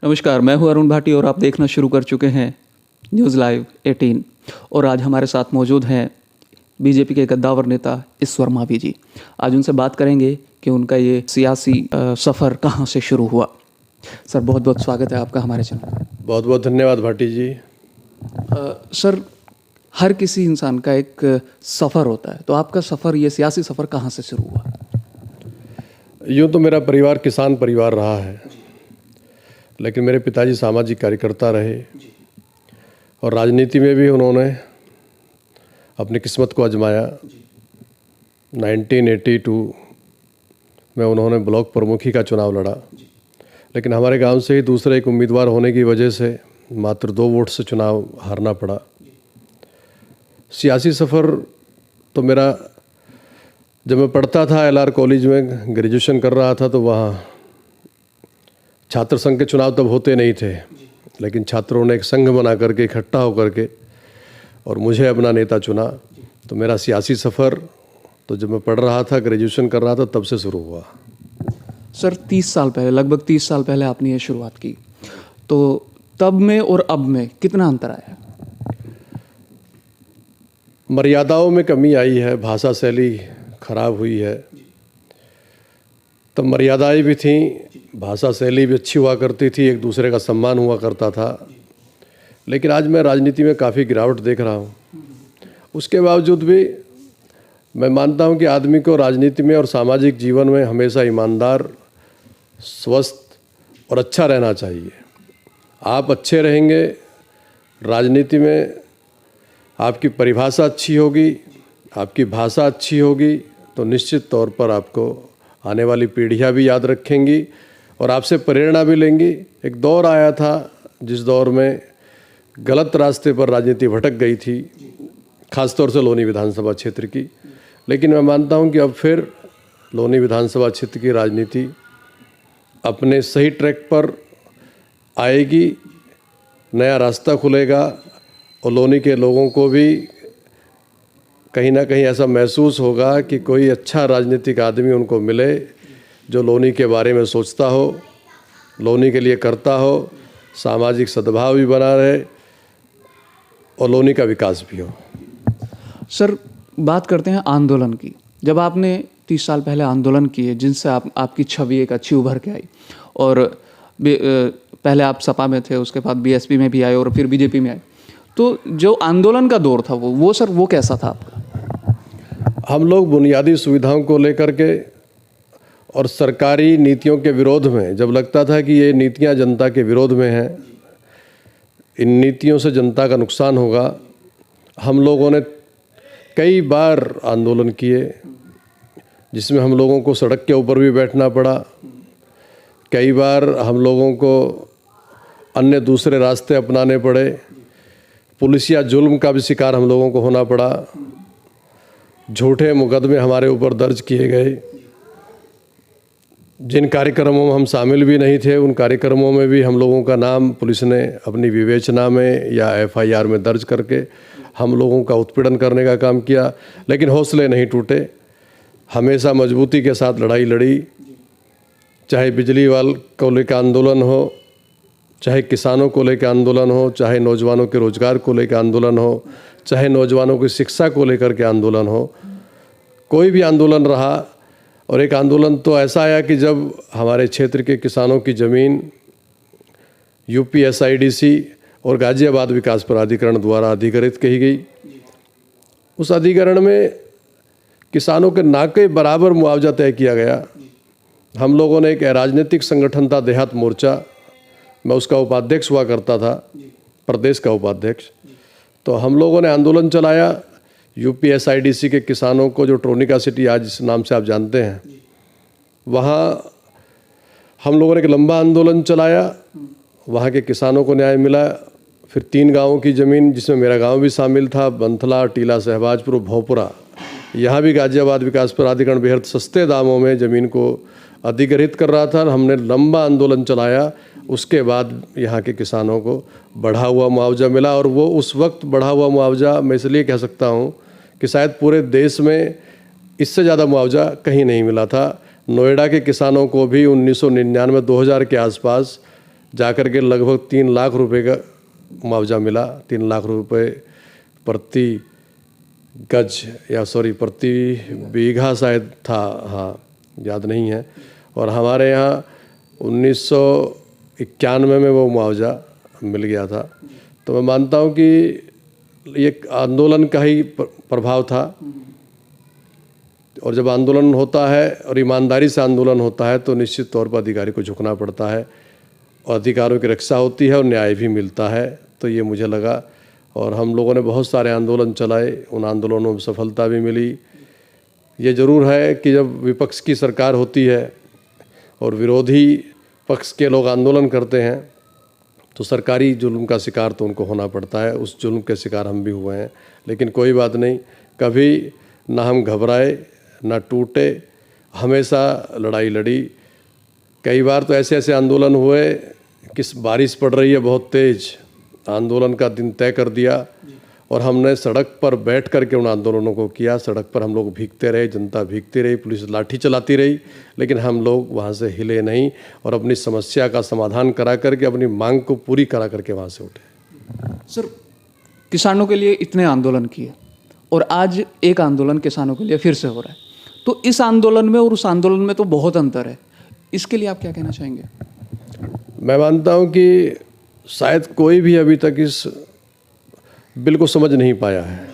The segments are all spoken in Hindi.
नमस्कार, मैं हूं अरुण भाटी और आप देखना शुरू कर चुके हैं न्यूज़ लाइव 18। और आज हमारे साथ मौजूद हैं बीजेपी के कद्दावर नेता ईश्वर मावी जी। आज उनसे बात करेंगे कि उनका ये सियासी सफ़र कहां से शुरू हुआ। सर, बहुत बहुत स्वागत है आपका हमारे चैनल में। बहुत बहुत धन्यवाद भाटी जी। सर, हर किसी इंसान का एक सफ़र होता है, तो आपका सफ़र, ये सियासी सफ़र कहाँ से शुरू हुआ? यूँ तो मेरा परिवार किसान परिवार रहा है, लेकिन मेरे पिताजी सामाजिक कार्यकर्ता रहे और राजनीति में भी उन्होंने अपनी किस्मत को आजमाया। 1982 में उन्होंने ब्लॉक प्रमुखी का चुनाव लड़ा, लेकिन हमारे गांव से ही दूसरे एक उम्मीदवार होने की वजह से मात्र 2 वोट से चुनाव हारना पड़ा। सियासी सफ़र तो मेरा, जब मैं पढ़ता था LR कॉलेज में, ग्रेजुएशन कर रहा था, तो वहाँ छात्र संघ के चुनाव तब होते नहीं थे, लेकिन छात्रों ने एक संघ बना करके इकट्ठा होकर के और मुझे अपना नेता चुना। तो मेरा सियासी सफ़र तो जब मैं पढ़ रहा था, ग्रेजुएशन कर रहा था, तब से शुरू हुआ। सर, 30 साल पहले, लगभग 30 साल पहले आपने ये शुरुआत की, तो तब में और अब में कितना अंतर आया? मर्यादाओं में कमी आई है, भाषा शैली खराब हुई है। तब मर्यादाएं भी थीं, भाषा शैली भी अच्छी हुआ करती थी, एक दूसरे का सम्मान हुआ करता था। लेकिन आज मैं राजनीति में काफ़ी गिरावट देख रहा हूँ। उसके बावजूद भी मैं मानता हूँ कि आदमी को राजनीति में और सामाजिक जीवन में हमेशा ईमानदार, स्वस्थ और अच्छा रहना चाहिए। आप अच्छे रहेंगे, राजनीति में आपकी परिभाषा अच्छी होगी, आपकी भाषा अच्छी होगी, तो निश्चित तौर पर आपको आने वाली पीढ़ियाँ भी याद रखेंगी और आपसे प्रेरणा भी लेंगी। एक दौर आया था जिस दौर में गलत रास्ते पर राजनीति भटक गई थी, खासतौर से लोनी विधानसभा क्षेत्र की। लेकिन मैं मानता हूं कि अब फिर लोनी विधानसभा क्षेत्र की राजनीति अपने सही ट्रैक पर आएगी, नया रास्ता खुलेगा और लोनी के लोगों को भी कहीं ना कहीं ऐसा महसूस होगा कि कोई अच्छा राजनीतिक आदमी उनको मिले जो लोनी के बारे में सोचता हो, लोनी के लिए करता हो, सामाजिक सद्भाव भी बना रहे और लोनी का विकास भी हो। सर, बात करते हैं आंदोलन की। जब आपने 30 साल पहले आंदोलन किए, जिनसे आपकी छवि एक अच्छी उभर के आई, और पहले आप सपा में थे, उसके बाद BSP में भी आए और फिर BJP में आए, तो जो आंदोलन का दौर था वो सर, वो कैसा था आपका? हम लोग बुनियादी सुविधाओं को लेकर के और सरकारी नीतियों के विरोध में, जब लगता था कि ये नीतियां जनता के विरोध में हैं, इन नीतियों से जनता का नुकसान होगा, हम लोगों ने कई बार आंदोलन किए, जिसमें हम लोगों को सड़क के ऊपर भी बैठना पड़ा। कई बार हम लोगों को अन्य दूसरे रास्ते अपनाने पड़े, पुलिसिया जुल्म का भी शिकार हम लोगों को होना पड़ा, झूठे मुकदमे हमारे ऊपर दर्ज किए गए। जिन कार्यक्रमों में हम शामिल भी नहीं थे, उन कार्यक्रमों में भी हम लोगों का नाम पुलिस ने अपनी विवेचना में या FIR में दर्ज करके हम लोगों का उत्पीड़न करने का काम किया। लेकिन हौसले नहीं टूटे, हमेशा मजबूती के साथ लड़ाई लड़ी। चाहे बिजली वाल को लेकर आंदोलन हो, चाहे किसानों को लेकर आंदोलन हो, चाहे नौजवानों के रोजगार को लेकर आंदोलन हो, चाहे नौजवानों की शिक्षा को लेकर के आंदोलन हो, कोई भी आंदोलन रहा। और एक आंदोलन तो ऐसा आया कि जब हमारे क्षेत्र के किसानों की ज़मीन UP SIDC और गाजियाबाद विकास प्राधिकरण द्वारा अधिग्रहित कही गई, उस अधिग्रहण में किसानों के ना के बराबर मुआवजा तय किया गया। हम लोगों ने एक राजनीतिक संगठन था देहात मोर्चा, मैं उसका उपाध्यक्ष हुआ करता था, प्रदेश का उपाध्यक्ष। तो हम लोगों ने आंदोलन चलाया UP SIDC के किसानों को, जो ट्रोनिका सिटी आज इस नाम से आप जानते हैं, वहाँ हम लोगों ने एक लंबा आंदोलन चलाया। वहाँ के किसानों को न्याय मिला। फिर 3 गांवों की ज़मीन, जिसमें मेरा गांव भी शामिल था, बंथला, टीला शहबाजपुर, भोपुरा, यहाँ भी गाजियाबाद विकास प्राधिकरण बेहद सस्ते दामों में ज़मीन को अधिग्रहित कर रहा था। हमने लंबा आंदोलन चलाया। उसके बाद यहाँ के किसानों को बढ़ा हुआ मुआवजा मिला, और वो उस वक्त बढ़ा हुआ मुआवजा मैं इसलिए कह सकता हूँ कि शायद पूरे देश में इससे ज़्यादा मुआवजा कहीं नहीं मिला था। नोएडा के किसानों को भी 1999-2000 के आसपास जाकर के लगभग 3 लाख रुपए का मुआवजा मिला। 3 लाख रुपए प्रति गज या प्रति बीघा शायद था, हाँ याद नहीं है। और हमारे यहाँ 1991 में वो मुआवजा मिल गया था। तो मैं मानता हूँ कि ये आंदोलन का ही प्रभाव था। और जब आंदोलन होता है और ईमानदारी से आंदोलन होता है तो निश्चित तौर पर अधिकारी को झुकना पड़ता है और अधिकारों की रक्षा होती है और न्याय भी मिलता है। तो ये मुझे लगा। और हम लोगों ने बहुत सारे आंदोलन चलाए, उन आंदोलनों में सफलता भी मिली। ये ज़रूर है कि जब विपक्ष की सरकार होती है और विरोधी पक्ष के लोग आंदोलन करते हैं तो सरकारी जुल्म का शिकार तो उनको होना पड़ता है। उस जुल्म के शिकार हम भी हुए हैं, लेकिन कोई बात नहीं, कभी ना हम घबराए ना टूटे, हमेशा लड़ाई लड़ी। कई बार तो ऐसे ऐसे आंदोलन हुए कि बारिश पड़ रही है बहुत तेज़, आंदोलन का दिन तय कर दिया और हमने सड़क पर बैठ कर के उन आंदोलनों को किया। सड़क पर हम लोग भीगते रहे, जनता भीगती रही, पुलिस लाठी चलाती रही, लेकिन हम लोग वहाँ से हिले नहीं और अपनी समस्या का समाधान करा करके अपनी मांग को पूरी करा करके वहाँ से उठे। सर, किसानों के लिए इतने आंदोलन किए और आज एक आंदोलन किसानों के लिए फिर से हो रहा है, तो इस आंदोलन में और उस आंदोलन में तो बहुत अंतर है। इसके लिए आप क्या कहना चाहेंगे? मैं मानता हूँ कि शायद कोई भी अभी तक इस बिल को समझ नहीं पाया है।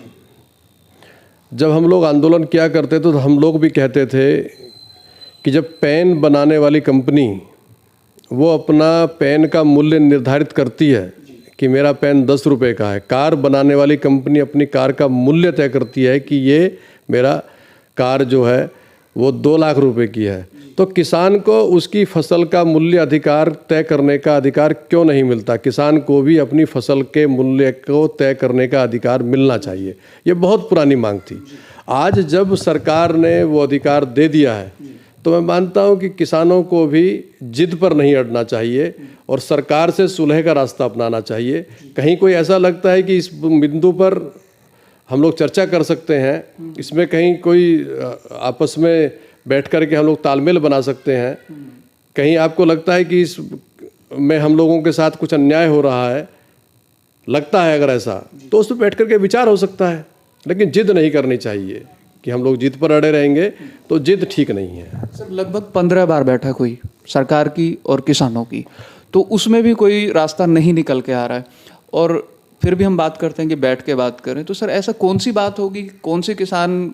जब हम लोग आंदोलन किया करते तो हम लोग भी कहते थे कि जब पेन बनाने वाली कंपनी वो अपना पेन का मूल्य निर्धारित करती है कि मेरा पेन 10 रुपये का है, कार बनाने वाली कंपनी अपनी कार का मूल्य तय करती है कि ये मेरा कार जो है वो 2 लाख रुपए की है, तो किसान को उसकी फसल का मूल्य अधिकार तय करने का अधिकार क्यों नहीं मिलता? किसान को भी अपनी फसल के मूल्य को तय करने का अधिकार मिलना चाहिए। ये बहुत पुरानी मांग थी। आज जब सरकार ने वो अधिकार दे दिया है तो मैं मानता हूँ कि किसानों को भी जिद पर नहीं अड़ना चाहिए और सरकार से सुलह का रास्ता अपनाना चाहिए। कहीं कोई ऐसा लगता है कि इस बिंदु पर हम लोग चर्चा कर सकते हैं, इसमें कहीं कोई आपस में बैठ कर के हम लोग तालमेल बना सकते हैं, कहीं आपको लगता है कि इस में हम लोगों के साथ कुछ अन्याय हो रहा है, लगता है अगर ऐसा तो उस पर बैठ कर के विचार हो सकता है, लेकिन जिद नहीं करनी चाहिए कि हम लोग जिद पर अड़े रहेंगे तो जिद ठीक नहीं है। सर, लगभग 15 बार बैठक हुई सरकार की और किसानों की, तो उसमें भी कोई रास्ता नहीं निकल के आ रहा है और फिर भी हम बात करते हैं कि बैठ के बात करें। तो सर, ऐसा कौन सी बात होगी? कौन से किसान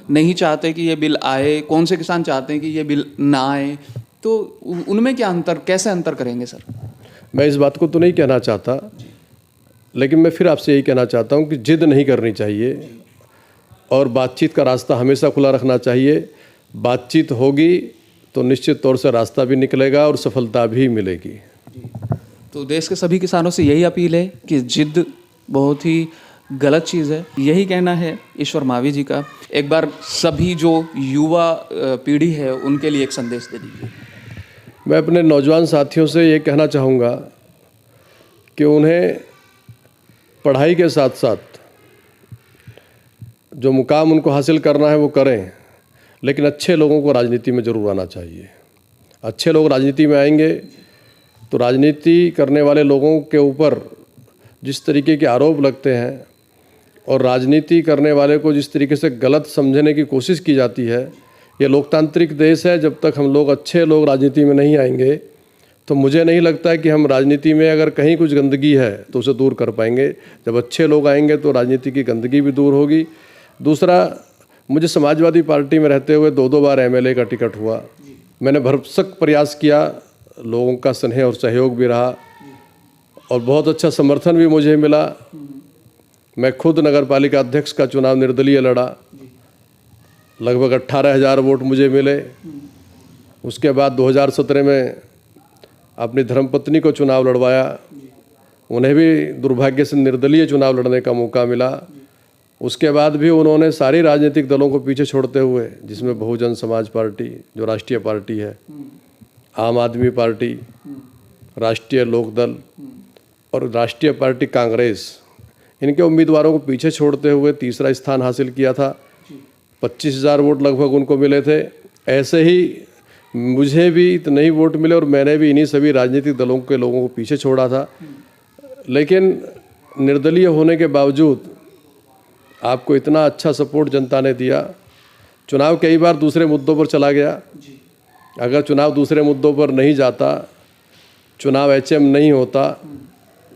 नहीं चाहते कि ये बिल आए, कौन से किसान चाहते हैं कि ये बिल ना आए? तो उनमें क्या अंतर, कैसे अंतर करेंगे सर? मैं इस बात को तो नहीं कहना चाहता, लेकिन मैं फिर आपसे यही कहना चाहता हूँ कि जिद नहीं करनी चाहिए और बातचीत का रास्ता हमेशा खुला रखना चाहिए। बातचीत होगी तो निश्चित तौर से रास्ता भी निकलेगा और सफलता भी मिलेगी। तो देश के सभी किसानों से यही अपील है कि जिद बहुत ही गलत चीज़ है। यही कहना है ईश्वर मावी जी का। एक बार सभी जो युवा पीढ़ी है उनके लिए एक संदेश दे दीजिए। मैं अपने नौजवान साथियों से ये कहना चाहूँगा कि उन्हें पढ़ाई के साथ साथ जो मुकाम उनको हासिल करना है वो करें, लेकिन अच्छे लोगों को राजनीति में ज़रूर आना चाहिए। अच्छे लोग राजनीति में आएंगे तो राजनीति करने वाले लोगों के ऊपर जिस तरीके के आरोप लगते हैं और राजनीति करने वाले को जिस तरीके से गलत समझने की कोशिश की जाती है, ये लोकतांत्रिक देश है। जब तक हम लोग अच्छे लोग राजनीति में नहीं आएंगे तो मुझे नहीं लगता है कि हम राजनीति में अगर कहीं कुछ गंदगी है तो उसे दूर कर पाएंगे। जब अच्छे लोग आएंगे तो राजनीति की गंदगी भी दूर होगी। दूसरा, मुझे समाजवादी पार्टी में रहते हुए 2-2 बार एमएलए का टिकट हुआ। मैंने भरसक प्रयास किया, लोगों का स्नेह और सहयोग भी रहा और बहुत अच्छा समर्थन भी मुझे मिला। मैं खुद नगर पालिका अध्यक्ष का चुनाव निर्दलीय लड़ा, लगभग 18,000 वोट मुझे मिले। उसके बाद 2017 में अपनी धर्मपत्नी को चुनाव लड़वाया, उन्हें भी दुर्भाग्य से निर्दलीय चुनाव लड़ने का मौका मिला। उसके बाद भी उन्होंने सारी राजनीतिक दलों को पीछे छोड़ते हुए, जिसमें बहुजन समाज पार्टी जो राष्ट्रीय पार्टी है, आम आदमी पार्टी, राष्ट्रीय लोकदल और राष्ट्रीय पार्टी कांग्रेस, इनके उम्मीदवारों को पीछे छोड़ते हुए तीसरा स्थान हासिल किया था। 25,000 वोट लगभग उनको मिले थे। ऐसे ही मुझे भी इतने ही वोट मिले और मैंने भी इन्हीं सभी राजनीतिक दलों के लोगों को पीछे छोड़ा था। लेकिन निर्दलीय होने के बावजूद आपको इतना अच्छा सपोर्ट जनता ने दिया। चुनाव कई बार दूसरे मुद्दों पर चला गया, अगर चुनाव दूसरे मुद्दों पर नहीं जाता, चुनाव एचएम नहीं होता,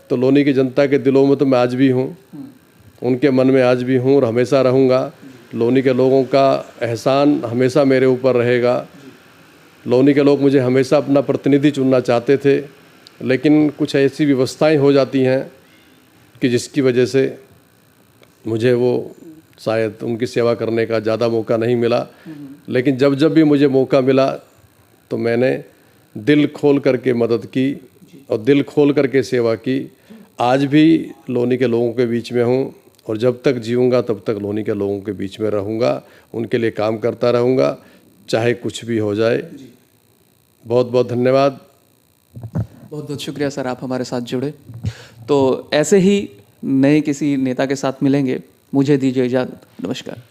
तो लोनी की जनता के दिलों में तो मैं आज भी हूँ, उनके मन में आज भी हूँ और हमेशा रहूँगा। लोनी के लोगों का एहसान हमेशा मेरे ऊपर रहेगा। लोनी के लोग मुझे हमेशा अपना प्रतिनिधि चुनना चाहते थे, लेकिन कुछ ऐसी व्यवस्थाएं हो जाती हैं कि जिसकी वजह से मुझे वो शायद उनकी सेवा करने का ज़्यादा मौका नहीं मिला। लेकिन जब जब भी मुझे मौका मिला तो मैंने दिल खोल करके मदद की और दिल खोल करके सेवा की। आज भी लोनी के लोगों के बीच में हूँ और जब तक जीऊँगा तब तक लोनी के लोगों के बीच में रहूँगा, उनके लिए काम करता रहूँगा, चाहे कुछ भी हो जाए। बहुत बहुत धन्यवाद। बहुत बहुत शुक्रिया सर, आप हमारे साथ जुड़े। तो ऐसे ही नए किसी नेता के साथ मिलेंगे। मुझे दीजिए इजाज़त। नमस्कार।